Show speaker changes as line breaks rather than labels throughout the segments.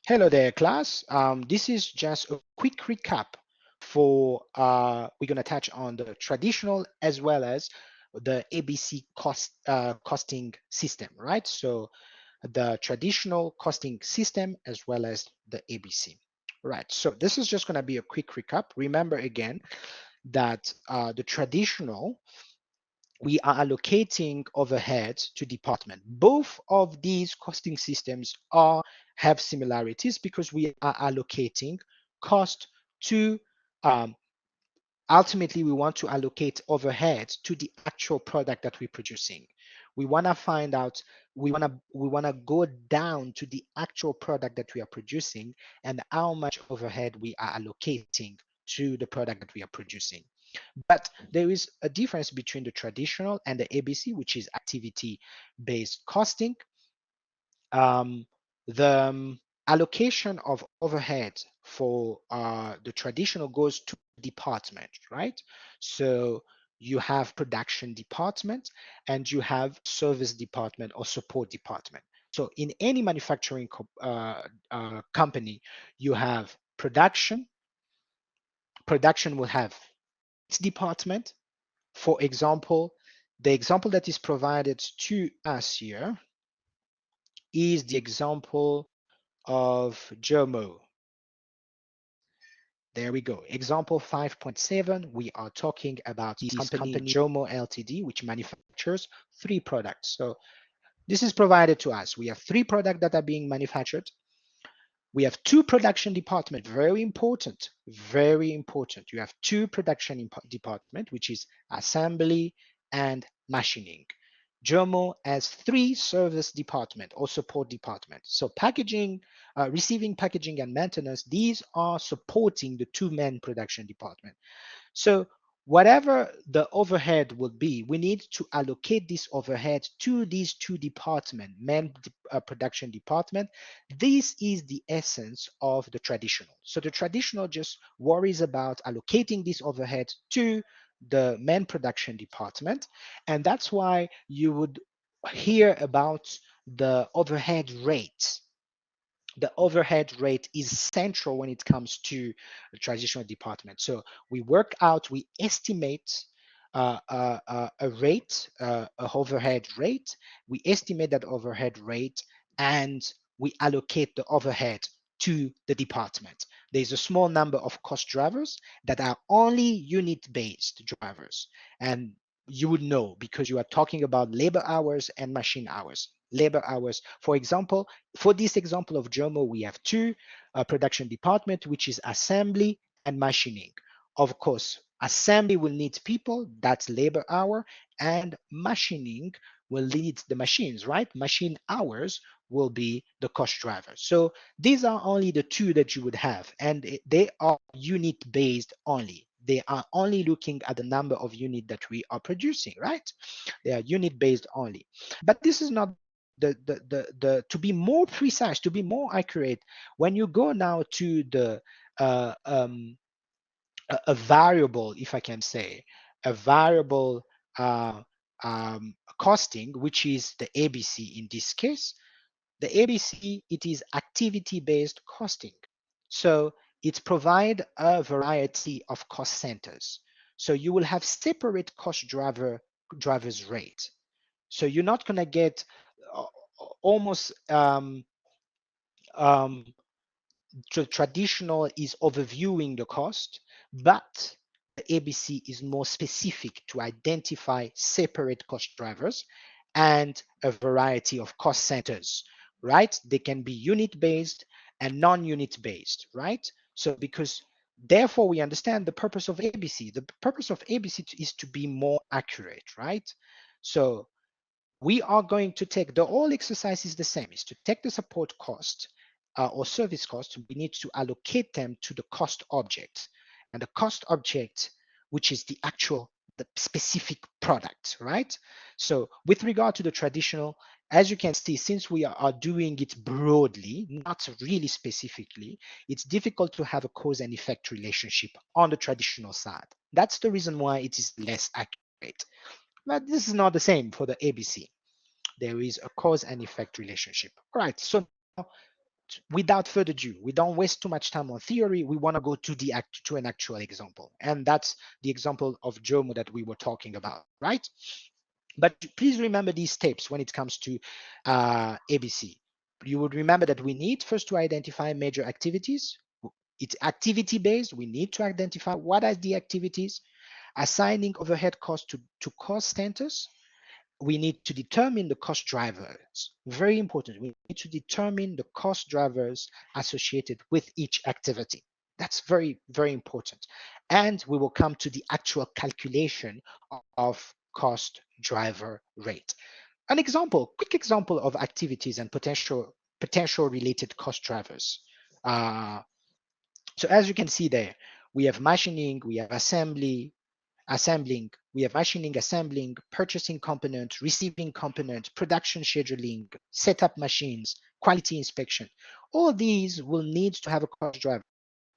Hello there, class. This is just a quick recap for we're gonna touch on the traditional as well as the ABC costing system, right? So the traditional costing system as well as the ABC. Right. So this is just gonna be a quick recap. Remember again that the traditional we are allocating overhead to department. Both of these costing systems have similarities because we are allocating cost to um, ultimately we want to allocate overhead to the actual product that we're producing. We want to find out we want to go down to the actual product that we are producing and how much overhead we are allocating to the product that we are producing. But there is a difference between the traditional and the ABC, which is activity-based costing. The allocation of overhead for the traditional goes to department, right? So you have production department and you have service department or support department. So in any manufacturing company, you have production. Production will have its department. For example, the example that is provided to us here is the example of Jomo. There we go. Example 5.7, we are talking about this company Jomo Ltd, which manufactures 3 products. So this is provided to us. We have 3 products that are being manufactured. We have 2 production department, very important, very important. You have 2 production department, which is assembly and machining. Jomo has 3 service department or support department. So packaging, receiving, packaging, and maintenance, these are supporting the 2 main production department. So whatever the overhead will be, we need to allocate this overhead to these 2 departments, main production department. This is the essence of the traditional. So the traditional just worries about allocating this overhead to the main production department. And that's why you would hear about the overhead rate. The overhead rate is central when it comes to the traditional department. So we work out, we estimate a rate, a overhead rate. We estimate that overhead rate and we allocate the overhead to the department. There's a small number of cost drivers that are only unit-based drivers. And you would know because you are talking about labor hours and machine hours. Labor hours, for example, for this example of Jomo, we have 2 production department, which is assembly and machining. Of course, assembly will need people, that's labor hour, and machining will need the machines, right? Machine hours will be the cost driver. So these are only the 2 that you would have, and they are unit based only. They are only looking at the number of units that we are producing, right? They are unit based only. But this is not to be more precise, to be more accurate, when you go now to the uh, um, a variable, if I can say, a variable costing, which is the ABC in this case, the ABC, it is activity-based costing. So it provides a variety of cost centers. So you will have separate cost drivers rate. So you're not going to get uh, almost um, traditional is overviewing the cost, but the ABC is more specific to identify separate cost drivers and a variety of cost centers, right? They can be unit-based and non-unit based, right? So because therefore we understand the purpose of ABC. The purpose of ABC is to be more accurate, right? So we are going to take the whole exercise is the same, is to take the support cost or service cost, we need to allocate them to the cost object. And the cost object, which is the actual, the specific product, right? So with regard to the traditional, as you can see, since we are doing it broadly, not really specifically, it's difficult to have a cause and effect relationship on the traditional side. That's the reason why it is less accurate. But this is not the same for the ABC. There is a cause and effect relationship. All right, so now without further ado, we don't waste too much time on theory. We want to go to an actual example, and that's the example of Jomo that we were talking about, right? But please remember these steps when it comes to ABC. You would remember that we need first to identify major activities. It's activity based. We need to identify what are the activities, assigning overhead costs to cost centers. We need to determine the cost drivers. Very important. We need to determine the cost drivers associated with each activity. That's very, very important. And we will come to the actual calculation of cost driver rate. An example, quick example of activities and potential related cost drivers. So as you can see there, we have machining, we have assembling, we have machining, assembling, purchasing component, receiving component, production scheduling, setup machines, quality inspection. All these will need to have a cost driver.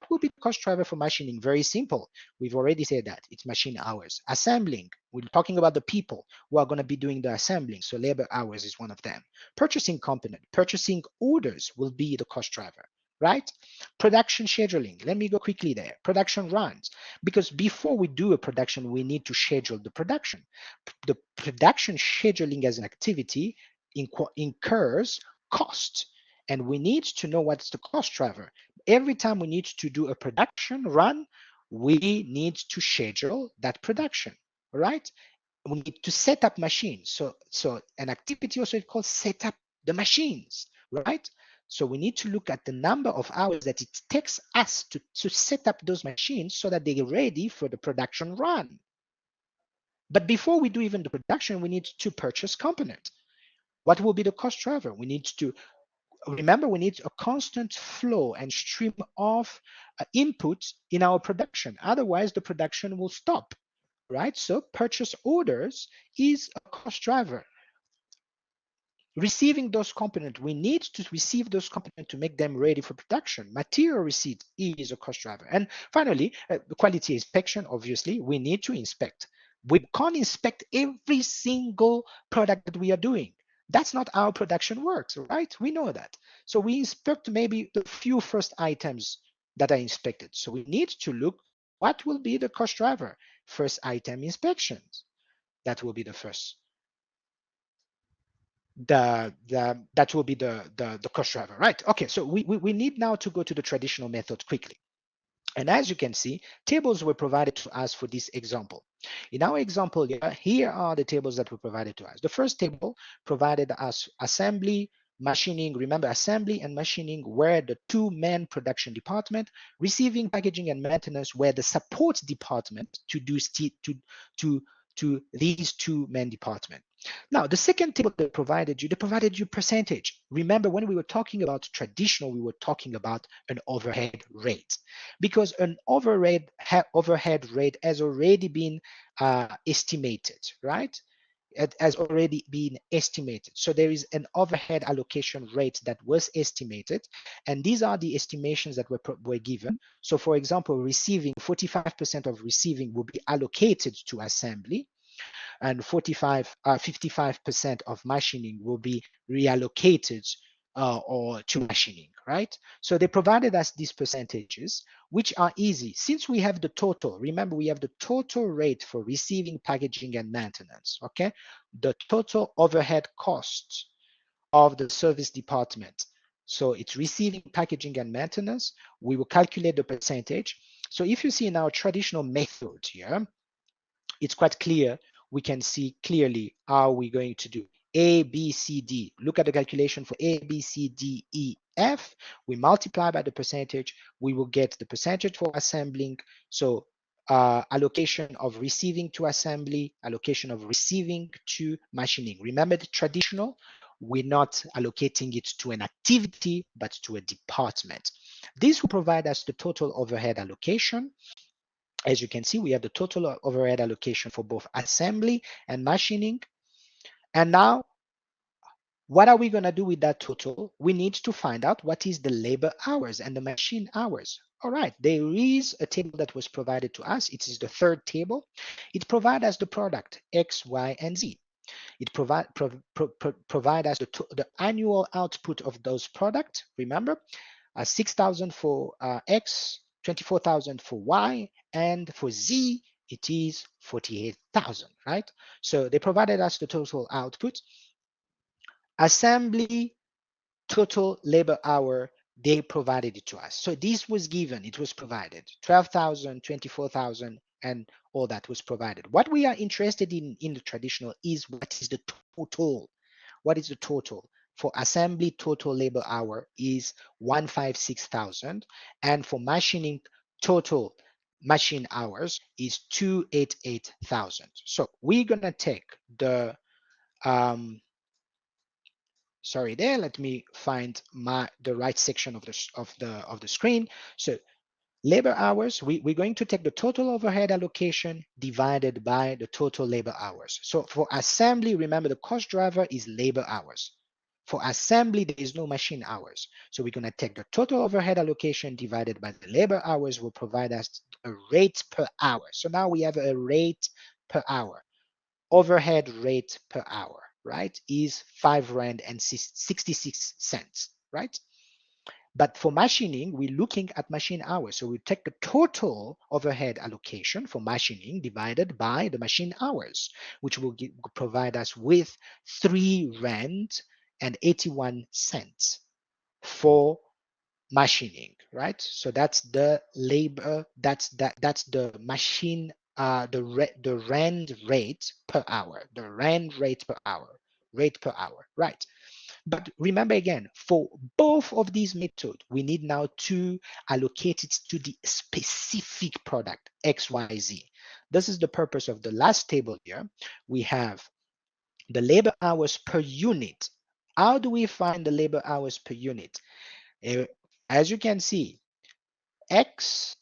What will be the cost driver for machining? Very simple. We've already said that. It's machine hours. Assembling, we're talking about the people who are going to be doing the assembling. So labor hours is one of them. Purchasing component, purchasing orders will be the cost driver, right? Production scheduling. Let me go quickly there. Production runs. Because before we do a production, we need to schedule the production. The production scheduling as an activity incurs cost. And we need to know what's the cost driver. Every time we need to do a production run, we need to schedule that production, right? We need to set up machines. So an activity also is called set up the machines, right? So we need to look at the number of hours that it takes us to set up those machines so that they're ready for the production run. But before we do even the production, we need to purchase component. What will be the cost driver? We need to remember, we need a constant flow and stream of input in our production. Otherwise, the production will stop, right? So purchase orders is a cost driver. Receiving those components, we need to receive those components to make them ready for production. Material receipt is a cost driver. And finally, quality inspection, obviously, we need to inspect. We can't inspect every single product that we are doing. That's not how production works, right? We know that. So we inspect maybe the few first items that are inspected. So we need to look what will be the cost driver. First item inspections. That will be the first that will be the cost driver, right? Okay, so we need now to go to the traditional method quickly. And as you can see, tables were provided to us for this example. In our example here are the tables that were provided to us. The first table provided us assembly, machining. Remember, assembly and machining were the two main production department. Receiving, packaging, and maintenance were the support department to do to these two main departments. Now, the second table they provided you percentage. Remember, when we were talking about traditional, we were talking about an overhead rate, because an overhead rate has already been estimated, right? It has already been estimated. So there is an overhead allocation rate that was estimated, and these are the estimations that were given. So for example, receiving 45% of receiving will be allocated to assembly, and 55% of machining will be reallocated or to machining, right? So they provided us these percentages, which are easy. Since we have the total, remember we have the total rate for receiving, packaging, and maintenance, okay? The total overhead costs of the service department. So it's receiving, packaging, and maintenance. We will calculate the percentage. So if you see in our traditional method here, it's quite clear. We can see clearly how we're going to do A, B, C, D. Look at the calculation for A, B, C, D, E, F. We multiply by the percentage. We will get the percentage for assembling. So allocation of receiving to assembly, allocation of receiving to machining. Remember the traditional, we're not allocating it to an activity, but to a department. This will provide us the total overhead allocation. As you can see, we have the total overhead allocation for both assembly and machining. And now, what are we going to do with that total? We need to find out what is the labor hours and the machine hours. All right, there is a table that was provided to us. It is the third table. It provides us the product X, Y, and Z. It provide us the annual output of those products. Remember, 6,000 for X, 24,000 for Y, and for Z, it is 48,000, right? So they provided us the total output. Assembly total labor hour, they provided it to us. So this was given, it was provided. 12,000, 24,000, and all that was provided. What we are interested in the traditional is what is the total? What is the total? For assembly, total labor hour is 156,000, and for machining, total machine hours is 288,000. So we're gonna take the sorry there, let me find the right section of the screen. So labor hours, we're going to take the total overhead allocation divided by the total labor hours. So for assembly, remember the cost driver is labor hours. For assembly, there is no machine hours. So we're going to take the total overhead allocation divided by the labor hours will provide us a rate per hour. So now we have a rate per hour. Overhead rate per hour, right, is 5 rand and 66 cents, right? But for machining, we're looking at machine hours. So we take the total overhead allocation for machining divided by the machine hours, which will provide us with 3 rand and 81 cents for machining, right? So that's the labor, that's the machine, the rand rate per hour, the rand rate per hour, right? But remember again, for both of these methods, we need now to allocate it to the specific product XYZ. This is the purpose of the last table here. We have the labor hours per unit. How do we find the labor hours per unit? As you can see, X,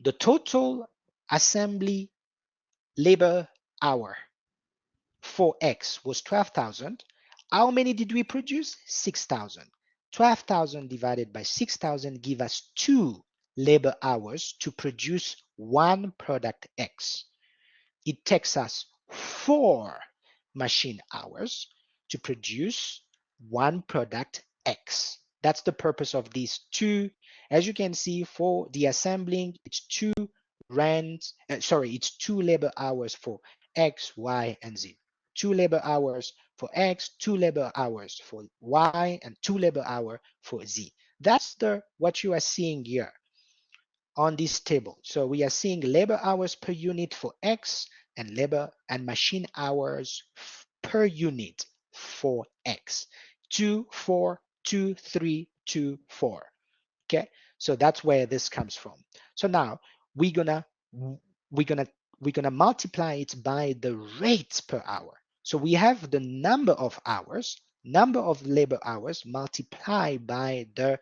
the total assembly labor hour for X was 12,000. How many did we produce? 6,000. 12,000 divided by 6,000 give us 2 labor hours to produce one product X. It takes us 4 machine hours to produce one product X. That's the purpose of these two. As you can see, for the assembling, it's 2 it's 2 labor hours for X, Y, and Z. 2 labor hours for X, 2 labor hours for Y, and 2 labor hour for Z. That's what you are seeing here on this table. So we are seeing labor hours per unit for X and labor and machine hours per unit for X. 2, 4, 2, 3, 2, 4. Okay, so that's where this comes from. So now we're gonna multiply it by the rate per hour. So we have the number of hours, number of labor hours multiplied by the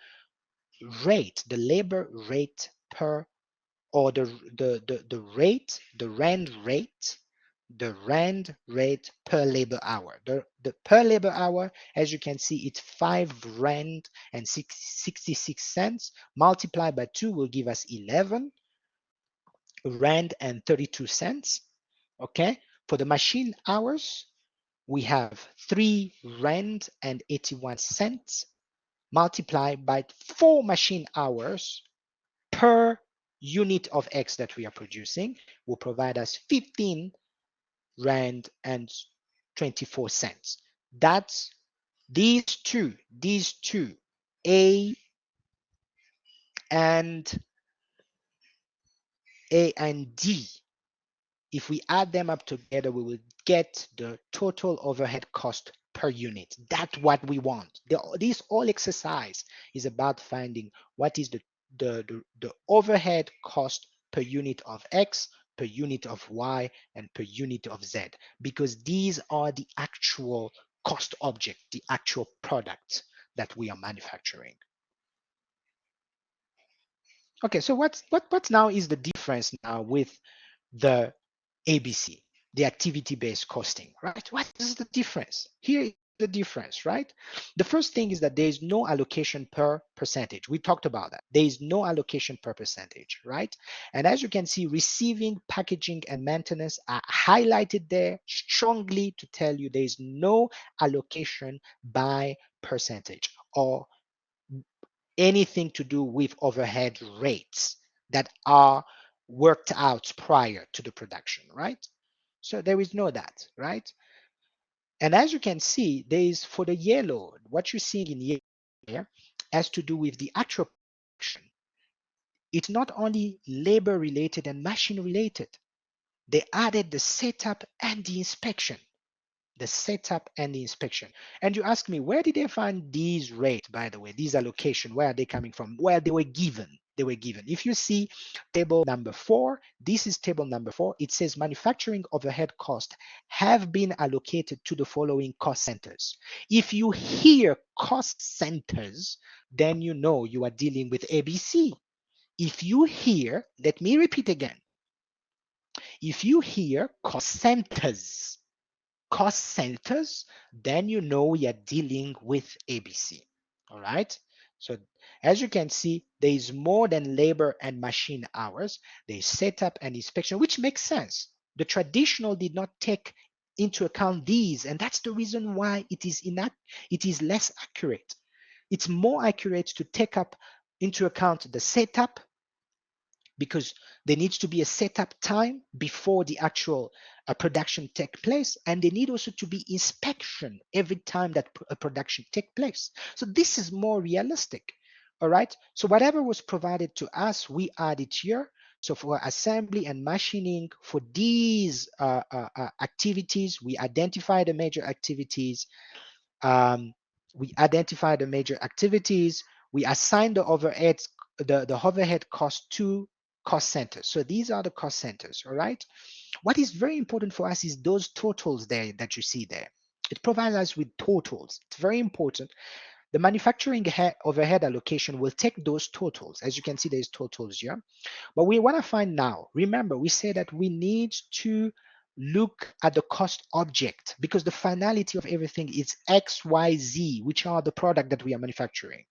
rate, the labor rate per, or the rate, the rand rate per labor hour. The per labor hour, as you can see, it's 5 rand and 66 cents. Multiplied by 2 will give us 11 rand and 32 cents. Okay, for the machine hours, we have 3 rand and 81 cents multiplied by 4 machine hours per unit of X that we are producing will provide us 15 rand and 24 cents. That's these two, A and D. If we add them up together, we will get the total overhead cost per unit. That's what we want. This whole exercise is about finding what is the overhead cost per unit of X, per unit of Y, and per unit of Z, because these are the actual cost object, the actual product that we are manufacturing. Okay, so what's now is the difference now with the ABC, the activity-based costing, right? What is the difference? Here the difference, right? The first thing is that there is no allocation per percentage. We talked about that. There is no allocation per percentage, right? And as you can see, receiving, packaging, and maintenance are highlighted there strongly to tell you there is no allocation by percentage or anything to do with overhead rates that are worked out prior to the production, right? So there is no that, right? And as you can see, there is for the yellow, what you're seeing in yellow here has to do with the actual production. It's not only labor related and machine related. They added the setup and the inspection. The setup and the inspection. And you ask me, where did they find these rates, by the way, these allocation, where are they coming from? Well, they were given. They were given. If you see table number 4, this is table number 4. It says manufacturing overhead costs have been allocated to the following cost centers. If you hear cost centers, then you know you are dealing with ABC. If you hear, let me repeat again. If you hear cost centers, then you know we are dealing with ABC. All right. So as you can see, there is more than labor and machine hours. There is setup and inspection, which makes sense. The traditional did not take into account these, and that's the reason why it is less accurate. It's more accurate to take up into account the setup because there needs to be a setup time before the actual production take place, and there need also to be inspection every time that a production take place. So this is more realistic. All right. So whatever was provided to us, we add it here. So for assembly and machining, for these activities, we identify the major activities. Um, we identify the major activities. We assign the overhead, the overhead cost to cost centers. So these are the cost centers, all right? What is very important for us is those totals there that you see there. It provides us with totals. It's very important. The manufacturing overhead allocation will take those totals. As you can see, there's totals here. But we want to find now, remember, we say that we need to look at the cost object because the finality of everything is X, Y, Z, which are the product that we are manufacturing.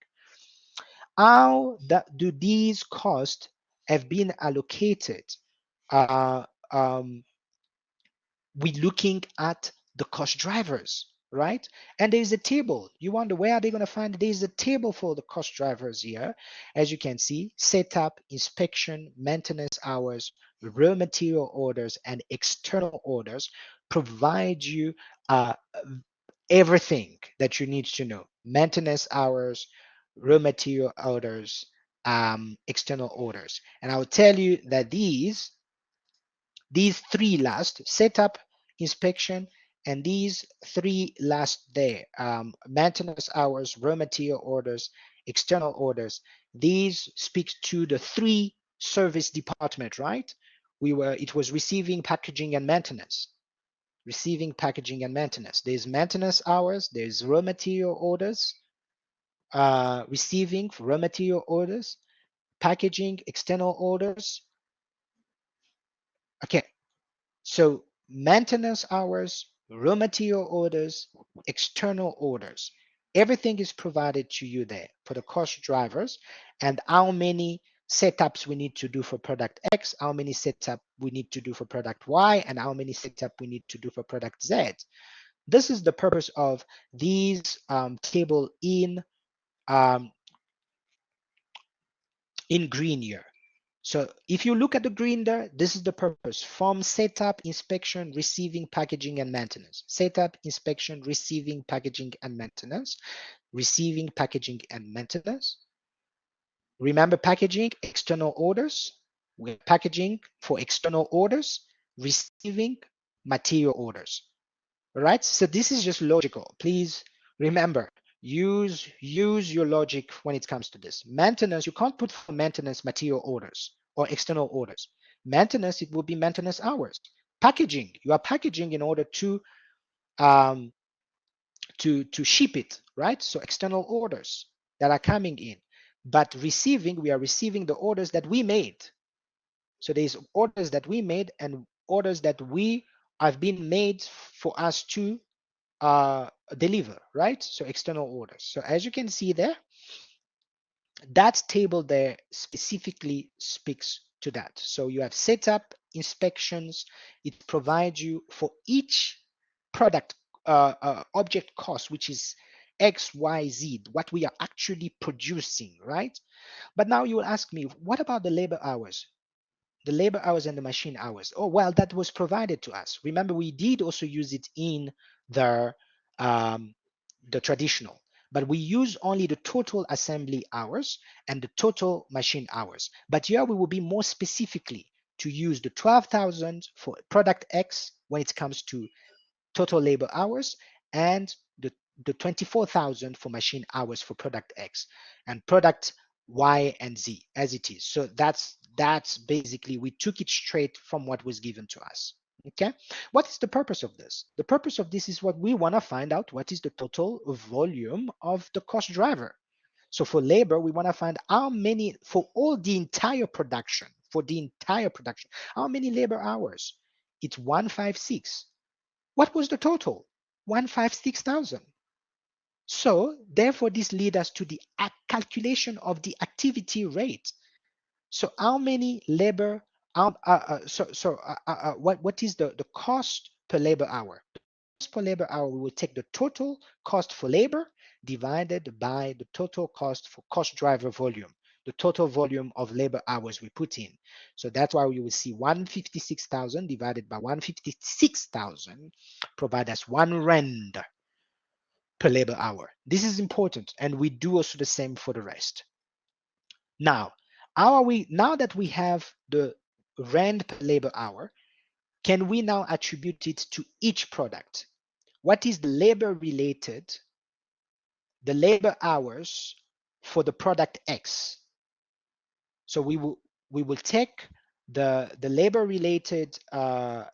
How do these costs have been allocated? Uh, um, we're looking at the cost drivers, right? And there's a table. You wonder where are they going to find it? There's a table for the cost drivers here. As you can see, setup, inspection, maintenance hours, raw material orders, and external orders provide you everything that you need to know. Maintenance hours, raw material orders, external orders. And I will tell you that these three last, setup, inspection, and these three last there, maintenance hours, raw material orders, external orders. These speak to the three service department, right? It was receiving, packaging, and maintenance. Receiving, packaging, and maintenance. There's maintenance hours, there's raw material orders, receiving raw material orders, packaging, external orders. Okay, so maintenance hours, raw material orders, external orders, everything is provided to you there for the cost drivers and how many setups we need to do for product X, how many setup we need to do for product Y, and how many setup we need to do for product Z. This is the purpose of these table um, in green here. So if you look at the green there, this is the purpose: from setup, inspection, receiving, packaging, and maintenance. Setup, inspection, receiving, packaging, and maintenance. Receiving, packaging, and maintenance. Remember packaging, external orders. We're packaging for external orders, receiving material orders. All right, so this is just logical. Please remember, use your logic when it comes to this. Maintenance, you can't put for maintenance material orders or external orders. Maintenance, it will be maintenance hours. Packaging, you are packaging in order um, to ship it, right? So external orders that are coming in. But receiving, we are receiving the orders that we made. So there's orders that we made and orders that we have been made for us to deliver, right? So external orders. So as you can see there, that table there specifically speaks to that. So you have setup, inspections. It provides you for each product object cost, which is X, Y, Z, what we are actually producing, right? But now you will ask me, what about the labor hours? The labor hours and the machine hours. Oh, well, that was provided to us. Remember, we did also use it in the, um, the traditional, but we use only the total assembly hours and the total machine hours. But here we will be more specifically to use the 12,000 for product X when it comes to total labor hours, and the 24,000 for machine hours for product X, and product Y and Z as it is. So that's basically, we took it straight from what was given to us. Okay, what is the purpose of this? The purpose of this is what we want to find out: what is the total volume of the cost driver? So for labor, we want to find how many, for all the entire production, how many labor hours? It's 156. What was the total? 156,000. So therefore, this leads us to the calculation of the activity rate. So how many labor, what is the cost per labor hour? The cost per labor hour, we will take the total cost for labor divided by the total cost for cost driver volume, the total volume of labor hours we put in. So that's why we will see 156,000 divided by 156,000 provide us 1 rand per labor hour. This is important, and we do also the same for the rest. Now, how are we, now that we have the rand per labor hour, can we now attribute it to each product? What is the labor related, the labor hours for the product X? So we will take the labor related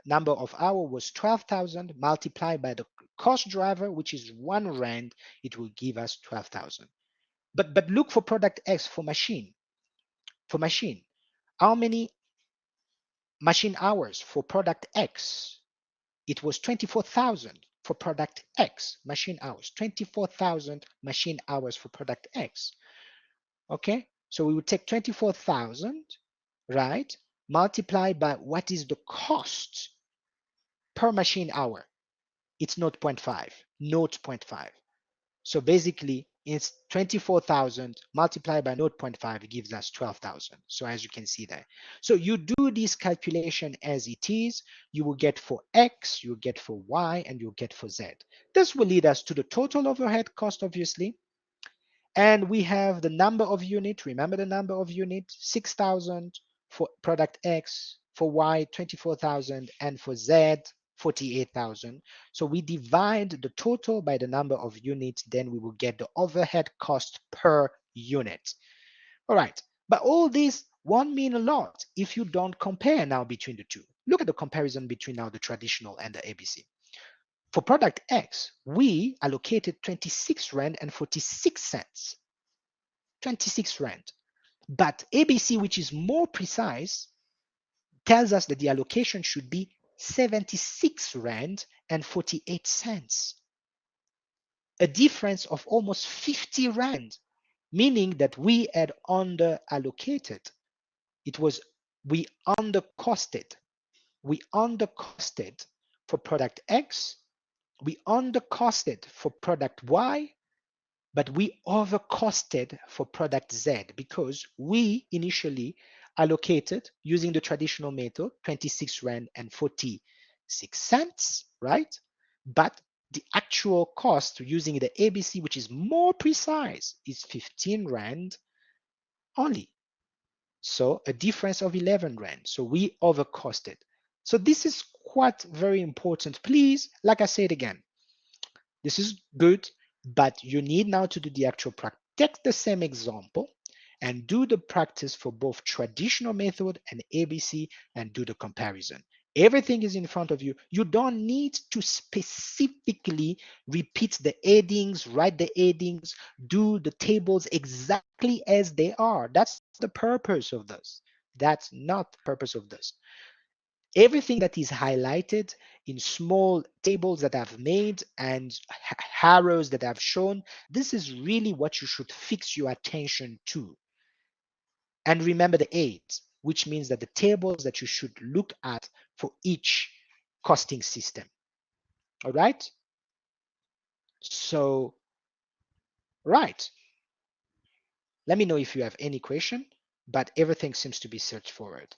number of hour was 12,000 multiplied by the cost driver, which is 1 rand. It will give us 12,000. But look for product X for machine. For machine, how many machine hours for product X? It was 24,000 for product X, machine hours, 24,000 machine hours for product X. Okay, so we would take 24,000, right, multiplied by what is the cost per machine hour. It's 0.5, 0.5. So basically, it's 24,000 multiplied by 0.5 gives us 12,000. So as you can see there. So you do this calculation as it is, you will get for X, you'll get for Y, and you'll get for Z. This will lead us to the total overhead cost, obviously. And we have the number of unit. Remember the number of unit, 6,000 for product X, for Y, 24,000, and for Z, 48,000. So we divide the total by the number of units, then we will get the overhead cost per unit. All right, but all this won't mean a lot if you don't compare now between the two. Look at the comparison between now the traditional and the ABC. For product X, we allocated 26 Rand and 46 cents. 26 Rand. But ABC, which is more precise, tells us that the allocation should be 76 Rand and 48 cents. A difference of almost 50 Rand, meaning that we had under allocated. It was, we undercosted. We undercosted for product X, we undercosted for product Y, but we overcosted for product Z because we initially allocated using the traditional method 26 Rand and 46 cents, right? But the actual cost using the ABC, which is more precise, is 15 Rand only. So a difference of 11 Rand. So we overcosted. So this is quite very important. Please, like I said again, this is good, but you need now to do the actual practice. Take the same example and do the practice for both traditional method and ABC and do the comparison. Everything is in front of you. You don't need to specifically repeat the headings, write the headings, do the tables exactly as they are. That's the purpose of this. That's not the purpose of this. Everything that is highlighted in small tables that I've made and arrows that I've shown, this is really what you should fix your attention to. And remember the 8, which means that the tables that you should look at for each costing system. All right? So, right. Let me know if you have any question, but everything seems to be straightforward.